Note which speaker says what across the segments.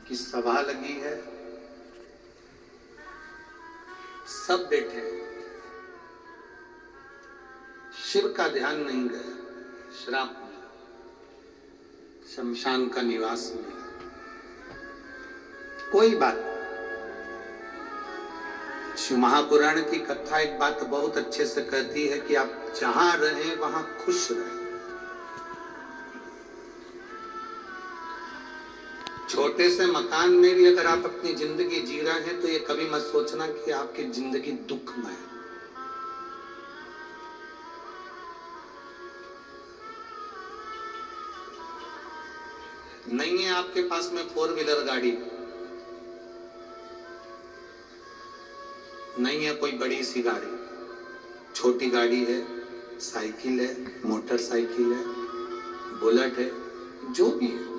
Speaker 1: की सभा लगी है, सब बैठे हैं, शिव का ध्यान नहीं गया, श्राप मिला, शमशान का निवास मिला। कोई बात, शिव महापुराण की कथा एक बात बहुत अच्छे से कहती है कि आप जहां रहें वहां खुश रहें। छोटे से मकान में भी अगर आप अपनी जिंदगी जी रहे हैं तो ये कभी मत सोचना कि आपकी जिंदगी दुखमय है। नहीं है आपके पास में 4 व्हीलर गाड़ी, नहीं है कोई बड़ी सी गाड़ी, छोटी गाड़ी है, साइकिल है, मोटरसाइकिल है, बुलेट है, जो भी है,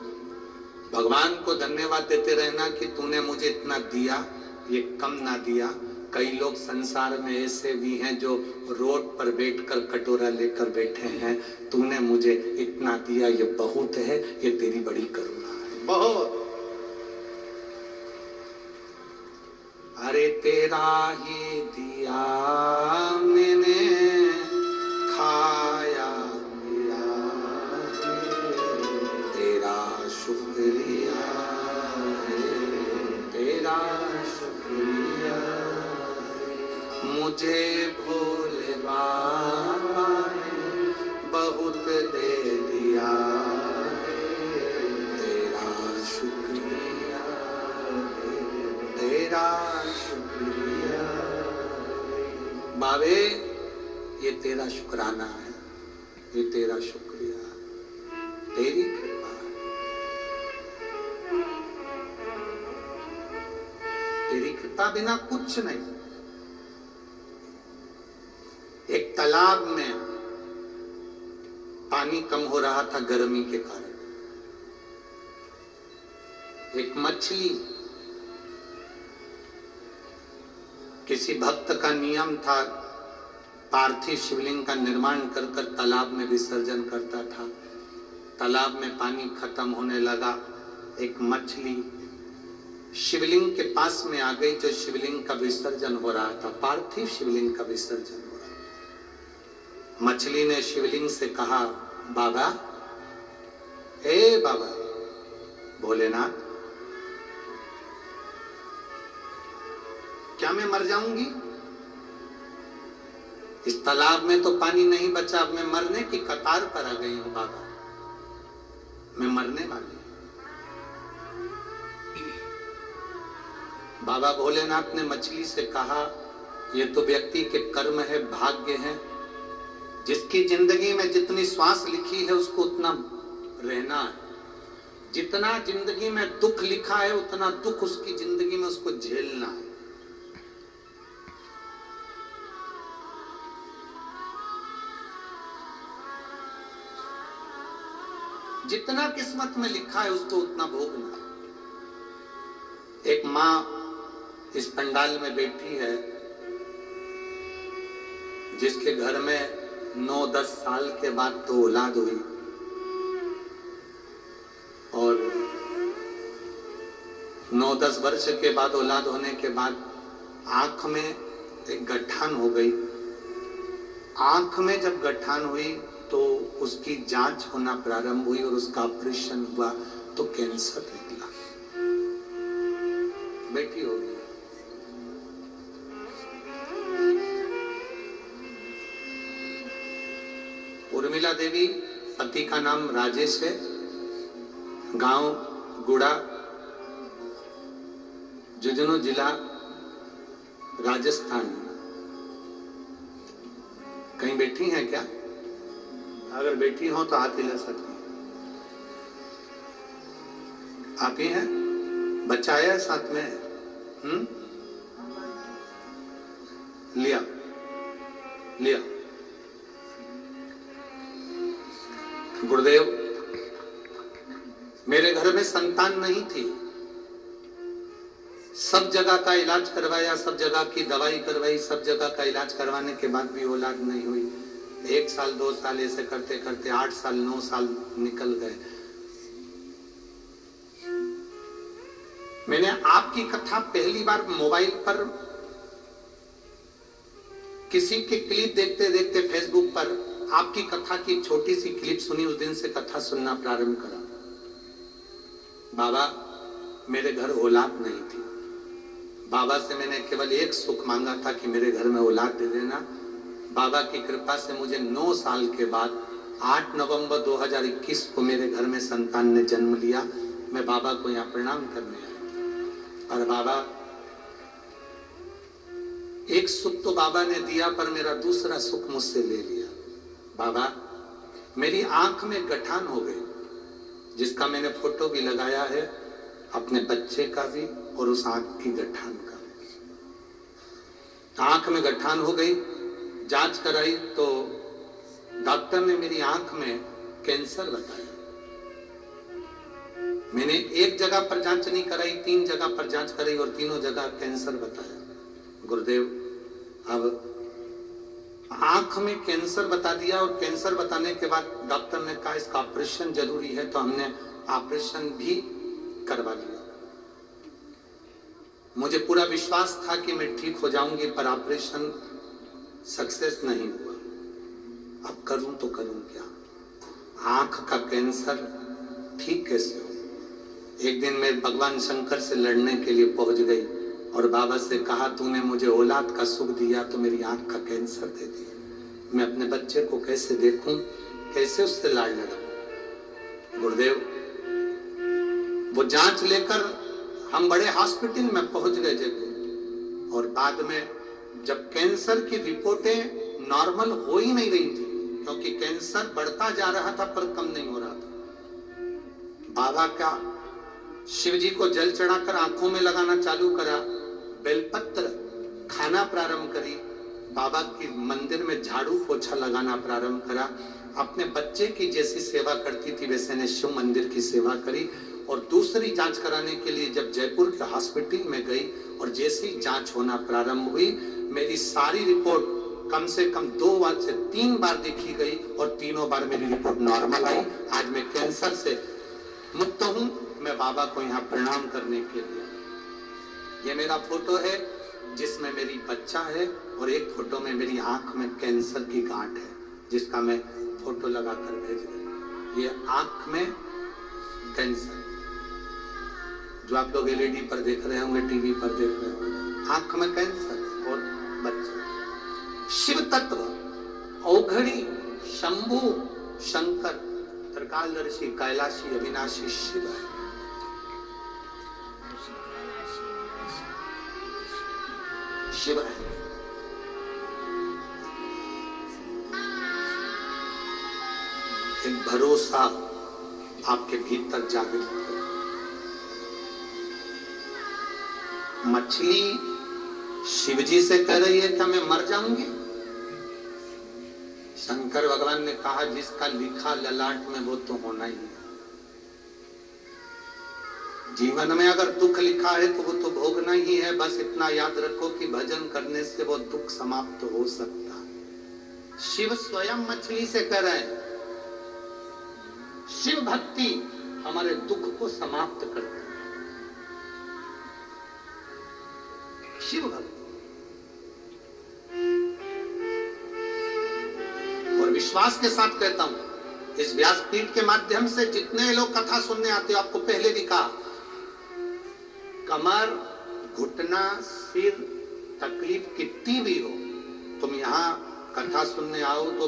Speaker 1: भगवान को धन्यवाद देते रहना कि तूने मुझे इतना दिया, ये कम ना दिया। कई लोग संसार में ऐसे भी हैं जो रोड पर बैठकर कटोरा लेकर बैठे हैं, तूने मुझे इतना दिया, ये बहुत है, ये तेरी बड़ी करुणा है, बहुत। अरे तेरा ही दिया मैंने, खाया पिया, तेरा शुक्रिया है, तेरा शुक्रिया। मुझे भोले बाबा ने बहुत दे दिया, तेरा शुक्रिया है, तेरा शुक्रिया। बाबे ये तेरा शुक्राना है, ये तेरा शुक्रिया, तेरी कृपा है, तेरी कृपा बिना कुछ नहीं। एक तालाब में पानी कम हो रहा था गर्मी के कारण, एक मछली, किसी भक्त का नियम था, पार्थिव शिवलिंग का निर्माण कर कर तालाब में विसर्जन करता था। तालाब में पानी खत्म होने लगा, एक मछली शिवलिंग के पास में आ गई, जो शिवलिंग का विसर्जन हो रहा था, पार्थिव शिवलिंग का विसर्जन हो रहा था। मछली ने शिवलिंग से कहा, बाबा, ए बाबा भोलेनाथ, क्या मैं मर जाऊंगी? इस तालाब में तो पानी नहीं बचा, अब मैं मरने की कतार पर आ गई हूं बाबा, मैं मरने वाली। बाबा भोलेनाथ ने मछली से कहा, ये तो व्यक्ति के कर्म है, भाग्य है, जिसकी जिंदगी में जितनी श्वास लिखी है उसको उतना रहना है, जितना जिंदगी में दुख लिखा है उतना दुख उसकी जिंदगी में उसको झेलना है। जितना किस्मत में लिखा है उसको उतना भोगना है। एक माँ इस पंडाल में बैठी है, जिसके घर में 9-10 साल के बाद तो औलाद हुई, और 9-10 वर्ष के बाद औलाद होने के बाद आंख में एक गठान हो गई। आंख में जब गठान हुई तो उसकी जांच होना प्रारंभ हुई और उसका ऑपरेशन हुआ तो कैंसर निकला, बेटी हो गई। उर्मिला देवी, पति का नाम राजेश है, गांव गुड़ा, झुंझुनू जिला, राजस्थान। कहीं बैठी हैं क्या? अगर बैठी हो तो हाथ हिला सकती हैं। आप ही हैं? बच्चा आया साथ में? लिया लिया। गुरुदेव, मेरे घर में संतान नहीं थी, सब जगह का इलाज करवाया, सब जगह की दवाई करवाई, सब जगह का इलाज करवाने के बाद भी औलाद नहीं हुई। 1 साल 2 साल ऐसे करते करते 8 साल 9 साल निकल गए। मैंने आपकी कथा पहली बार मोबाइल पर किसी की क्लिप देखते देखते फेसबुक पर आपकी कथा की छोटी सी क्लिप सुनी। उस दिन से कथा सुनना प्रारंभ करा। बाबा, मेरे घर औलाद नहीं थी। बाबा से मैंने केवल एक सुख मांगा था कि मेरे घर में औलाद दे देना। बाबा की कृपा से मुझे 9 साल के बाद 8 नवंबर 2021 को मेरे घर में संतान ने जन्म लिया। मैं बाबा को यहाँ प्रणाम करने आया। और बाबा, एक सुख तो बाबा ने दिया, पर मेरा दूसरा सुख मुझसे ले लिया। बाबा, मेरी आंख में गठान हो गई, जिसका मैंने फोटो भी लगाया है, अपने बच्चे का भी और उस आंख की गठान का भी। आंख में गठान हो गई, जांच कराई तो डॉक्टर ने मेरी आंख में कैंसर बताया। मैंने एक जगह पर जांच नहीं कराई, 3 जगह पर जांच कराई और तीनों जगह कैंसर बताया। गुरुदेव, अब आंख में कैंसर बता दिया और कैंसर बताने के बाद डॉक्टर ने कहा इसका ऑपरेशन जरूरी है, तो हमने ऑपरेशन भी करवा लिया। मुझे पूरा विश्वास था कि मैं ठीक हो जाऊंगी, पर ऑपरेशन सक्सेस नहीं हुआ। अब करूं तो करूं क्या? आंख का कैंसर ठीक कैसे हो? एक दिन मैं भगवान शंकर से लड़ने के लिए पहुंच गई और बाबा से कहा, तूने मुझे औलाद का सुख दिया तो मेरी आंख का कैंसर दे दिया। मैं अपने बच्चे को कैसे देखूं, कैसे उससे लाड़ लगाऊं? गुरुदेव, वो जांच लेकर हम बड़े हॉस्पिटल में पहुंच गए जगह, और बाद में जब कैंसर की रिपोर्टें नॉर्मल हो ही नहीं रही थी, क्योंकि कैंसर बढ़ता जा रहा था पर कम नहीं हो रहा था। बाबा का शिव जी को जल चढ़ाकर आंखों में लगाना चालू करा, बेलपत्र खाना प्रारंभ करी, बाबा की मंदिर में झाड़ू पोछा लगाना प्रारंभ करा। अपने बच्चे की जैसी सेवा करती थी वैसे ने शिव मंदिर की सेवा करी। और दूसरी जांच कराने के लिए जब जयपुर के हॉस्पिटल में गई और जैसी जांच होना प्रारंभ हुई, मेरी सारी रिपोर्ट कम से कम 2 बार से 3 बार देखी गई और तीनों बार मेरी रिपोर्ट नॉर्मल आई। आज मैं कैंसर से मुक्त हूं। मैं बाबा को यहाँ प्रणाम करने के लिए, ये मेरा फोटो है जिसमें मेरी बच्चा है, और एक फोटो में मेरी आंख में कैंसर की गांठ है, जिसका मैं फोटो लगाकर भेज रहा। ये आंख में कैंसर जो आप लोग एलईडी पर देख रहे होंगे, टीवी पर देख रहे होंगे, आंख में कैंसर और बच्चा। शिव तत्व औघड़ी शंभु शंकर त्रिकालदर्शी कैलाशी अविनाशी शिव है। शिव है। एक भरोसा आपके भीतर जागृत हो। मछली शिवजी से कह रही है क्या मैं मर जाऊंगी? शंकर भगवान ने कहा जिसका लिखा ललाट में वो तो होना ही है। जीवन में अगर दुख लिखा है तो वो तो भोगना ही है। बस इतना याद रखो कि भजन करने से वो दुख समाप्त हो सकता है। शिव स्वयं मछली से कह रहे हैं, शिव भक्ति हमारे दुख को समाप्त करती है। शिव भक्ति। और विश्वास के साथ कहता हूं, इस व्यासपीठ के माध्यम से जितने लोग कथा सुनने आते हो, आपको पहले भी कहा, कमर, घुटना, सिर, तकलीफ कितनी भी हो, तुम यहाँ कथा सुनने आओ तो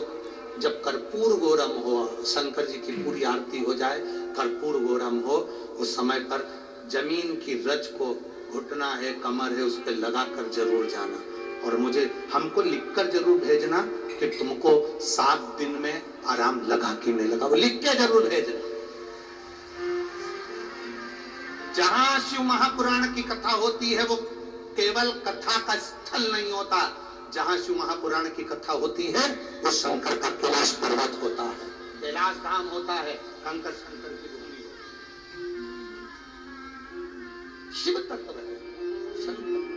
Speaker 1: जब कर्पूर गौरम हो, शंकर जी की पूरी आरती हो जाए, कर्पूर गौरम हो, उस समय पर जमीन की रज को, घुटना है, कमर है, उस पर लगाकर जरूर जाना। और मुझे हमको लिखकर जरूर भेजना कि तुमको 7 दिन में आराम लगा कि नहीं लगा, वो लिख के जरूर भेजना। जहां शिव महापुराण की कथा होती है वो केवल कथा का स्थल नहीं होता। जहां शिव महापुराण की कथा होती है वो शंकर का कैलाश पर्वत होता है, कैलाश धाम होता है, कंकर शंकर की भूमि होती है। शिव तत्व है शंकर।